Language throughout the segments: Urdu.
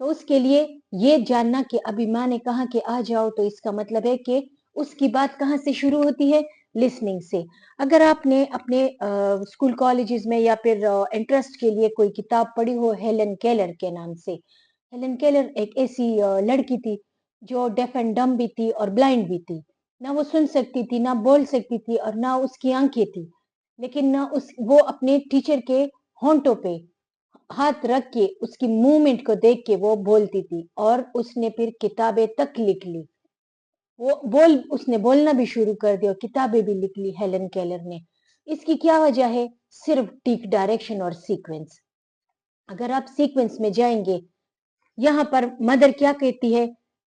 تو اس کے لیے یہ جاننا کہ ابھی ماں نے کہا کہ آ جاؤ، تو اس کا مطلب ہے کہ اس کی بات کہاں سے شروع ہوتی ہے؟ لسننگ سے۔ اگر آپ نے اپنے اسکول کالجز میں یا پھر انٹرسٹ کے لیے کوئی کتاب پڑھی ہو ہیلن کیلر کے نام سے، ہیلن کیلر ایک ایسی لڑکی تھی جو ڈیف اینڈ ڈم بھی تھی اور بلائنڈ بھی تھی، نہ وہ سن سکتی تھی، نہ بول سکتی تھی، اور نہ اس کی آنکھیں تھی، لیکن نہ وہ اپنے ٹیچر کے ہونٹوں پہ ہاتھ رکھ کے اس کی موومنٹ کو دیکھ کے وہ بولتی تھی، اور اس نے پھر کتابیں تک لکھ لی، اس نے بولنا بھی شروع کر دیا اور کتابیں بھی لکھ لی ہیلن کیلر نے۔ اس کی کیا وجہ ہے؟ صرف ٹیک ڈائریکشن اور سیکوینس۔ اگر آپ سیکوینس میں جائیں گے، یہاں پر مدر کیا کہتی ہے؟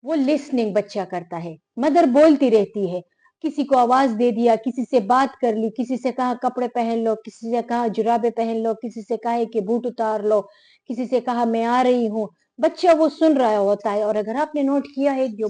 وہ لسننگ بچہ کرتا ہے، مدر بولتی رہتی ہے، کسی کو آواز دے دیا، کسی سے بات کر لی، کسی سے کہا کپڑے پہن لو، کسی سے کہا جرابے پہن لو، کسی سے کہا کہ بوٹ اتار لو، کسی سے کہا میں آ رہی ہوں، بچہ وہ سن رہا ہوتا ہے۔ اور اگر آپ نے نوٹ کیا ہے، جو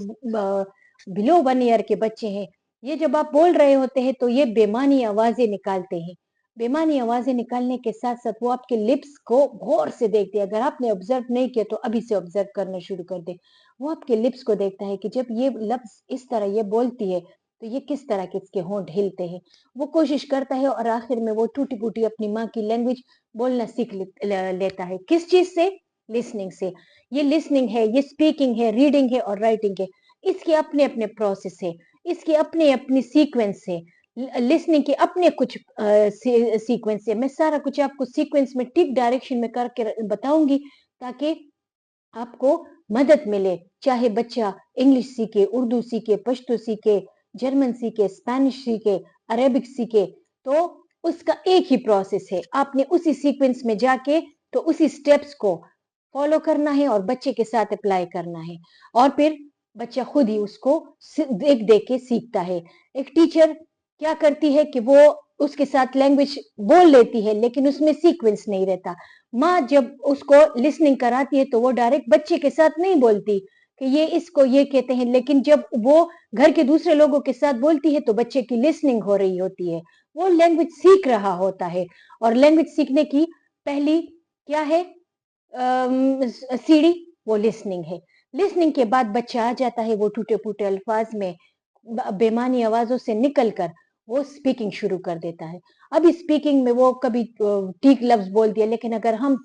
بلو 1 ایئر کے بچے ہیں، یہ جب آپ بول رہے ہوتے ہیں تو یہ بےمانی آوازیں نکالتے ہیں، بےمانی آوازیں نکالنے کے ساتھ ساتھ وہ آپ کے لپس کو غور سے دیکھتے ہیں۔ اگر آپ نے آبزرو نہیں کیا تو ابھی سے آبزرو کرنا شروع کر دے، وہ آپ کے لپس کو دیکھتا ہے کہ جب یہ لفظ اس طرح یہ بولتی ہے تو یہ کس طرح کے اس کے ہونٹ ہلتے ہیں، وہ کوشش کرتا ہے، اور آخر میں وہ ٹوٹی پوٹی اپنی ماں کی لینگویج بولنا سیکھ لیتا ہے۔ کس چیز سے؟ لسننگ سے۔ یہ لسننگ ہے، یہ اسپیکنگ ہے، ریڈنگ ہے اور رائٹنگ ہے، اس کے اپنے اپنے پروسیس ہے، اس کی اپنی اپنی سیکوینس ہے، لسننگ کے اپنے کچھ سیکوینس ہے۔ میں سارا کچھ آپ کو سیکوینس میں ٹک ڈائریکشن میں کر کے بتاؤں گی تاکہ آپ کو مدد ملے، چاہے بچہ انگلش سیکھے، اردو سیکھے، پشتو سیکھے، جرمن سیکھے، اسپینش سیکھے، عربک سیکھے، تو اس کا ایک ہی پروسیس ہے، آپ نے اسی سیکوینس میں جا کے تو اسی سٹیپس کو فالو کرنا ہے اور بچے کے ساتھ اپلائی کرنا ہے، اور پھر بچہ خود ہی اس کو دیکھ دیکھ کے سیکھتا ہے۔ ایک ٹیچر کیا کرتی ہے کہ وہ اس کے ساتھ لینگویج بول لیتی ہے لیکن اس میں سیکوینس نہیں رہتا۔ ماں جب اس کو لسننگ کراتی ہے تو وہ ڈائریکٹ بچے کے ساتھ نہیں بولتی کہ یہ اس کو یہ کہتے ہیں، لیکن جب وہ گھر کے دوسرے لوگوں کے ساتھ بولتی ہے تو بچے کی لسننگ ہو رہی ہوتی ہے، وہ لینگویج سیکھ رہا ہوتا ہے۔ اور لینگویج سیکھنے کی پہلی کیا ہے سیڑھی؟ وہ لسننگ ہے۔ لسننگ کے بعد بچہ آ جاتا ہے، وہ ٹوٹے پوٹے الفاظ میں بےمانی آوازوں سے نکل کر وہ اسپیکنگ شروع کر دیتا ہے۔ اب اسپیکنگ میں وہ کبھی ٹھیک لفظ بول دیا، لیکن اگر ہم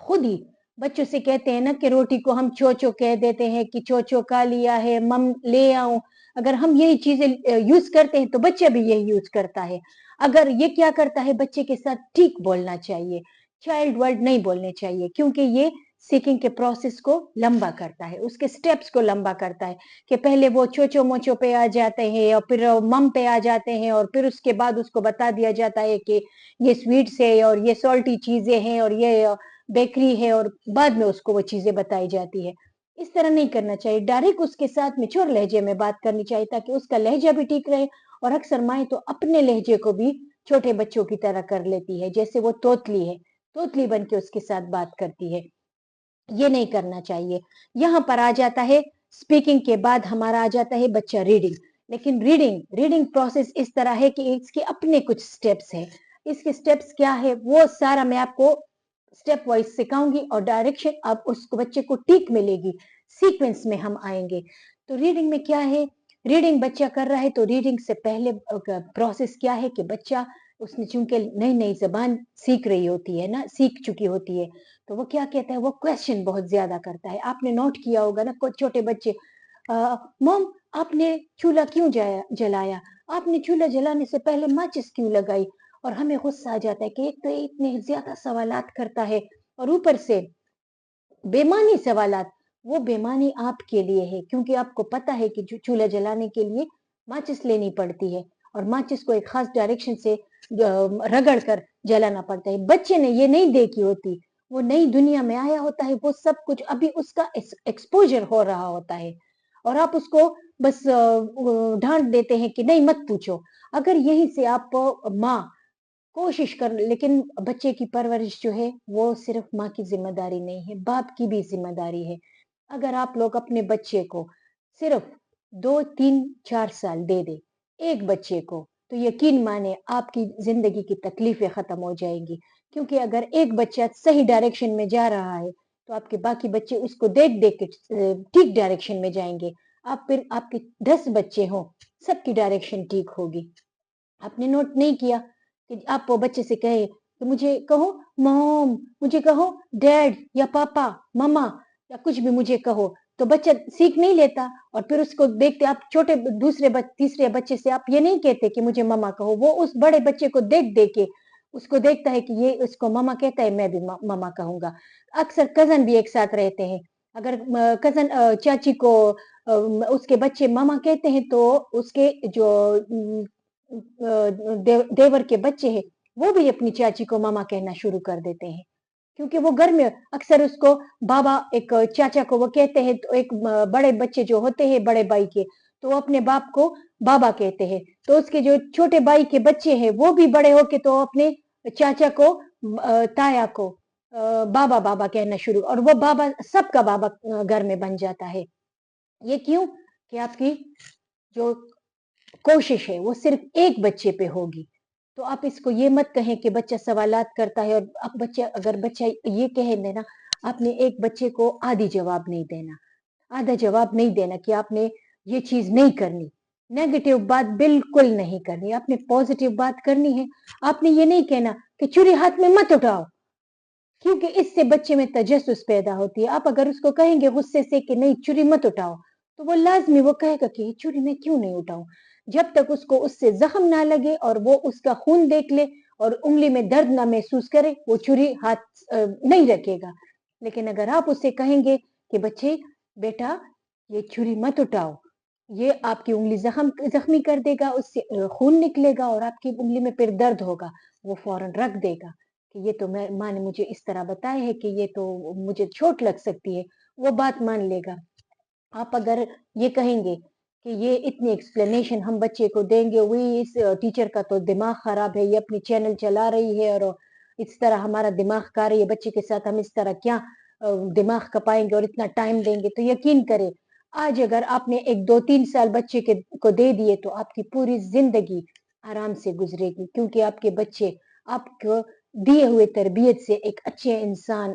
خود ہی بچوں سے کہتے ہیں نا کہ روٹی کو ہم چوچو کہہ دیتے ہیں کہ چوچو کا لیا ہے، مم لے آؤں، اگر ہم یہی چیزیں یوز کرتے ہیں تو بچہ بھی یہی یوز کرتا ہے۔ اگر یہ کیا کرتا ہے، بچے کے ساتھ ٹھیک بولنا چاہیے، چائلڈ ورڈ نہیں بولنے چاہیے، کیونکہ یہ سیکنگ کے پروسیس کو لمبا کرتا ہے، اس کے سٹیپس کو لمبا کرتا ہے، کہ پہلے وہ چوچو موچو پہ آ جاتے ہیں اور پھر مم پہ آ جاتے ہیں، اور پھر اس کے بعد اس کو بتا دیا جاتا ہے کہ یہ سویٹس ہے اور یہ سالٹی چیزیں ہیں اور یہ بیکری ہے، اور بعد میں اس کو وہ چیزیں بتائی جاتی ہے۔ اس طرح نہیں کرنا چاہیے، ڈائریکٹ اس کے ساتھ میچور لہجے میں بات کرنی چاہیے تاکہ اس کا لہجہ بھی ٹھیک رہے۔ اور اکثر مائیں تو اپنے لہجے کو بھی چھوٹے بچوں کی طرح کر لیتی ہے، جیسے وہ توتلی ہے، توتلی بن کے اس کے ساتھ بات کرتی ہے، یہ نہیں کرنا چاہیے۔ یہاں پر آ جاتا ہے اسپیکنگ کے بعد ہمارا آ جاتا ہے بچہ ریڈنگ، لیکن ریڈنگ پروسیس اس طرح ہے کہ اس کے اپنے کچھ سٹیپس ہیں۔ اس کے سٹیپس کیا ہے وہ سارا میں آپ کو سٹیپ وائز سکھاؤں گی، اور ڈائریکشن اب اس کو بچے کو ٹھیک ملے گی، سیکوینس میں ہم آئیں گے۔ تو ریڈنگ میں کیا ہے؟ ریڈنگ بچہ کر رہا ہے تو ریڈنگ سے پہلے پروسیس کیا ہے کہ بچہ اس نے چونکہ نئی نئی زبان سیکھ رہی ہوتی ہے نا، سیکھ چکی ہوتی ہے، تو وہ کیا کہتا ہے، وہ کویسچن بہت زیادہ کرتا ہے۔ آپ نے نوٹ کیا ہوگا نا، کوئی چھوٹے بچے موم آپ نے چولہا کیوں جلایا، آپ نے چولہا جلانے سے پہلے ماچس کیوں لگائی، اور ہمیں غصہ آ جاتا ہے کہ ایک تو اتنے زیادہ سوالات کرتا ہے اور اوپر سے بےمانی سوالات۔ وہ بےمانی آپ کے لیے ہے کیونکہ آپ کو پتا ہے کہ چولہا جلانے کے لیے ماچس لینی پڑتی ہے، اور ماچس کو ایک خاص ڈائریکشن سے رگڑ کر جلانا پڑتا ہے۔ بچے نے یہ نہیں دیکھی ہوتی، وہ نئی دنیا میں آیا ہوتا ہے، وہ سب کچھ ابھی اس کا ایکسپوجر ہو رہا ہوتا ہے، اور آپ اس کو بس ڈانٹ دیتے ہیں کہ نہیں مت پوچھو۔ اگر یہیں سے آپ ماں کوشش کر، لیکن بچے کی پرورش جو ہے وہ صرف ماں کی ذمہ داری نہیں ہے، باپ کی بھی ذمہ داری ہے۔ اگر آپ لوگ اپنے بچے کو صرف 2 3 4 سال دے دے ایک بچے کو، تو یقین مانے آپ کی زندگی کی تکلیفیں ختم ہو جائیں گی، کیونکہ اگر ایک بچہ صحیح ڈائریکشن میں جا رہا ہے تو آپ کے باقی بچے اس کو دیکھ دیکھ کے ٹھیک ڈائریکشن میں جائیں گے. آپ پھر آپ کے 10 بچے ہوں, سب کی ڈائریکشن ٹھیک ہوگی. آپ نے نوٹ نہیں کیا کہ آپ وہ بچے سے کہے کہ مجھے کہو موم, مجھے کہو ڈیڈ یا پاپا مما یا کچھ بھی مجھے کہو, تو بچہ سیکھ نہیں لیتا. اور پھر اس کو دیکھتے آپ چھوٹے دوسرے تیسرے بچے سے آپ یہ نہیں کہتے کہ مجھے مما کہو, وہ اس بڑے بچے کو دیکھ دیکھ کے اس کو دیکھتا ہے کہ یہ اس کو مما کہتا ہے, میں بھی مما کہوں گا. اکثر کزن بھی ایک ساتھ رہتے ہیں, اگر کزن چاچی کو اس کے بچے ماما کہتے ہیں تو اس کے جو دیور کے بچے ہیں وہ بھی اپنی چاچی کو ماما کہنا شروع کر دیتے ہیں, کیونکہ وہ گھر میں اکثر اس کو بابا, ایک چاچا کو وہ کہتے ہیں, تو ایک بڑے بچے جو ہوتے ہیں بڑے بھائی کے, تو وہ اپنے باپ کو بابا کہتے ہیں. تو اس کے جو چھوٹے بھائی کے بچے ہیں وہ بھی بڑے ہو کے تو اپنے چاچا کو تایا کو بابا بابا کہنا شروع, اور وہ بابا سب کا بابا گھر میں بن جاتا ہے. یہ کیوں کہ آپ کی جو کوشش ہے وہ صرف ایک بچے پہ ہوگی. تو آپ اس کو یہ مت کہیں کہ بچہ سوالات کرتا ہے, اور اب بچہ اگر بچہ یہ کہہ دینا, آپ نے ایک بچے کو آدھی جواب نہیں دینا, آدھا جواب نہیں دینا کہ آپ نے یہ چیز نہیں کرنی, نیگیٹو بات بالکل نہیں کرنی, آپ نے پازیٹیو بات کرنی ہے. آپ نے یہ نہیں کہنا کہ چھری ہاتھ میں مت اٹھاؤ, کیونکہ اس سے بچے میں تجسس پیدا ہوتی ہے. آپ اگر اس کو کہیں گے غصے سے کہ نہیں چھری مت اٹھاؤ, تو وہ لازمی وہ کہے گا کہ چھری میں کیوں نہیں اٹھاؤں. جب تک اس کو اس سے زخم نہ لگے اور وہ اس کا خون دیکھ لے اور انگلی میں درد نہ محسوس کرے, وہ چھری ہاتھ نہیں رکھے گا. لیکن اگر آپ اسے کہیں گے کہ بچے بیٹا یہ چھری مت اٹھاؤ, یہ آپ کی انگلی زخمی کر دے گا, اس سے خون نکلے گا اور آپ کی انگلی میں پھر درد ہوگا, وہ فوراً رکھ دے گا کہ یہ تو ماں نے مجھے اس طرح بتایا ہے کہ یہ تو مجھے چوٹ لگ سکتی ہے, وہ بات مان لے گا. آپ اگر یہ کہیں گے کہ یہ اتنی ایکسپلینیشن ہم بچے کو دیں گے, وہی اس ٹیچر کا تو دماغ خراب ہے, یہ اپنی چینل چلا رہی ہے اور اس طرح ہمارا دماغ کھا رہی ہے, بچے کے ساتھ ہم اس طرح کیا دماغ کھپائیں گے اور اتنا ٹائم دیں گے, تو یقین کرے آج اگر آپ نے 1-2-3 سال بچے کو دے دیے تو آپ کی پوری زندگی آرام سے گزرے گی, کیونکہ آپ کے بچے آپ کو دیے ہوئے تربیت سے ایک اچھے انسان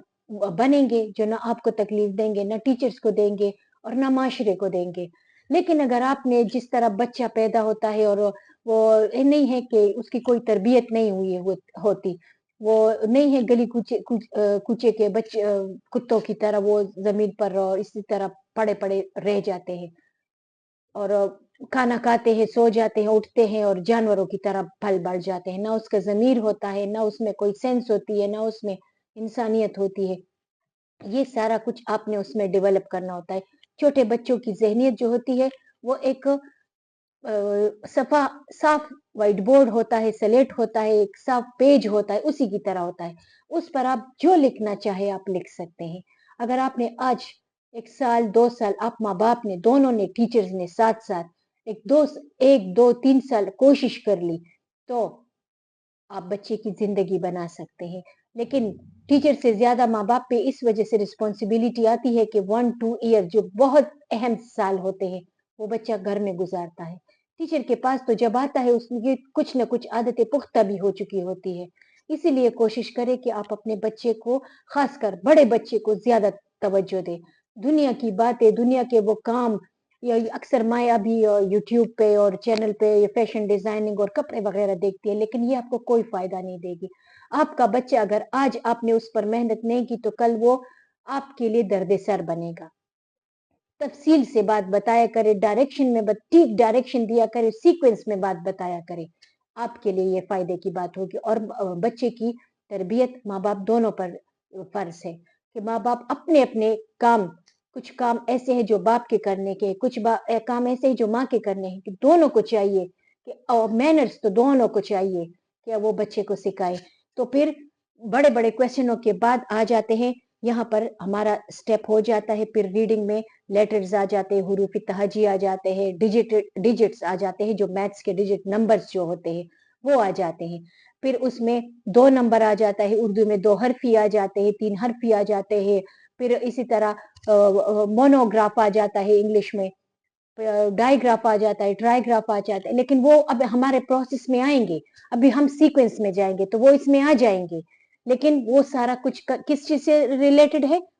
بنیں گے, جو نہ آپ کو تکلیف دیں گے, نہ ٹیچرز کو دیں گے اور نہ معاشرے کو دیں گے. لیکن اگر آپ نے جس طرح بچہ پیدا ہوتا ہے اور وہ نہیں ہے کہ اس کی کوئی تربیت نہیں ہوتی, وہ نہیں ہے گلی کوچے کے بچے کتوں کی طرح وہ زمین پر اسی طرح پڑے پڑے رہ جاتے ہیں اور کھانا کھاتے ہیں, سو جاتے ہیں, اٹھتے ہیں اور جانوروں کی طرح پل بڑھ جاتے ہیں, نہ اس کا ضمیر ہوتا ہے, نہ اس میں کوئی سینس ہوتی ہے, نہ اس میں انسانیت ہوتی ہے. یہ سارا کچھ آپ نے اس میں ڈیولپ کرنا ہوتا ہے. چھوٹے بچوں کی ذہنیت جو ہوتی ہے وہ ایک صاف وائٹ بورڈ ہوتا ہے, سلیٹ ہوتا ہے, ایک صاف پیج ہوتا ہے, اسی کی طرح ہوتا ہے. اس پر آپ جو لکھنا چاہے آپ لکھ سکتے ہیں. اگر آپ نے آج 1 سال 2 سال آپ ماں باپ نے دونوں نے ٹیچرز نے ساتھ ساتھ 1-2-3 سال کوشش کر لی تو آپ بچے کی زندگی بنا سکتے ہیں. لیکن ٹیچر سے زیادہ ماں باپ پہ اس وجہ سے رسپانسبلٹی آتی ہے کہ 1-2 ایئر جو بہت اہم سال ہوتے ہیں وہ بچہ گھر میں گزارتا ہے. ٹیچر کے پاس تو جب آتا ہے اس کی کچھ نہ کچھ عادتیں پختہ بھی ہو چکی ہوتی ہے. اسی لیے کوشش کرے کہ آپ اپنے بچے کو, خاص کر بڑے بچے کو, زیادہ توجہ دیں. دنیا کی باتیں, دنیا کے وہ کام, اکثر مائیں ابھی یوٹیوب پہ اور چینل پہ فیشن ڈیزائننگ اور کپڑے وغیرہ دیکھتی ہے, لیکن یہ آپ کو کوئی فائدہ نہیں دے گی. آپ کا بچہ اگر آج آپ نے اس پر محنت نہیں کی تو کل وہ آپ کے لیے درد سر بنے گا. تفصیل سے بات بتایا کرے, ڈائریکشن میں ٹھیک ڈائریکشن دیا کرے, سیکوینس میں بات بتایا کرے, آپ کے لیے یہ فائدے کی بات ہوگی. اور بچے کی تربیت ماں باپ دونوں پر فرض ہے کہ ماں باپ اپنے اپنے کام, کچھ کام ایسے ہیں جو باپ کے کرنے کے, کچھ کام ایسے ہیں جو ماں کے کرنے ہیں, کہ دونوں کو چاہیے کہ مینرز تو دونوں کو چاہیے کہ وہ بچے کو سکھائے. تو پھر بڑے بڑے کویسچنوں کے بعد آ جاتے ہیں یہاں پر ہمارا سٹیپ ہو جاتا ہے. پھر ریڈنگ میں لیٹرز آ جاتے ہیں, حروف تہجی آ جاتے ہیں, ڈیجٹس آ جاتے ہیں, جو میتھس کے ڈیجٹ نمبرز جو ہوتے ہیں وہ آ جاتے ہیں. پھر اس میں 2 نمبر آ جاتا ہے, اردو میں 2 حرفی آ جاتے ہیں, 3 حرفی آ جاتے ہیں. پھر اسی طرح مونوگراف آ جاتا ہے, انگلش میں ڈائی گراف آ جاتا ہے, ٹرائی گراف آ جاتا ہے. لیکن وہ اب ہمارے پروسیس میں آئیں گے, ابھی ہم سیکوینس میں جائیں گے تو وہ اس میں آ جائیں گے. لیکن وہ سارا کچھ کس چیز سے ریلیٹڈ ہے,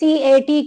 CAT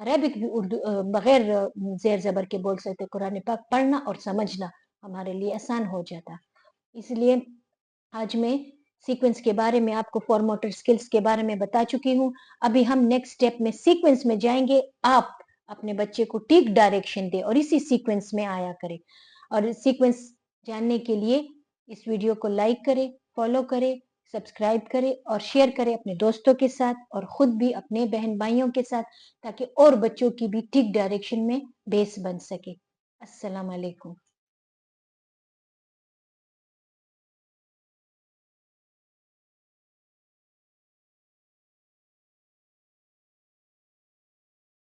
عربک بھی اردو بغیر زیر زبر کے بول سکتے، قرآن پاک پڑھنا اور سمجھنا ہمارے لیے آسان ہو جاتا۔ اس لیے آج میں سیکوینس کے بارے میں آپ کو فارموٹر سکلز کے بارے میں بتا چکی ہوں۔ ابھی ہم نیکسٹ سٹیپ میں سیکوینس میں جائیں گے۔ آپ اپنے بچے کو ٹھیک ڈائریکشن دیں اور اسی سیکوینس میں آیا کریں، اور سیکوینس جاننے کے لیے اس ویڈیو کو لائک کریں، فالو کریں، سبسکرائب کریں اور شیئر کریں اپنے دوستوں کے ساتھ اور خود بھی اپنے بہن بھائیوں کے ساتھ، تاکہ اور بچوں کی بھی ٹھیک ڈائریکشن میں بیس بن سکے۔ السلام علیکم۔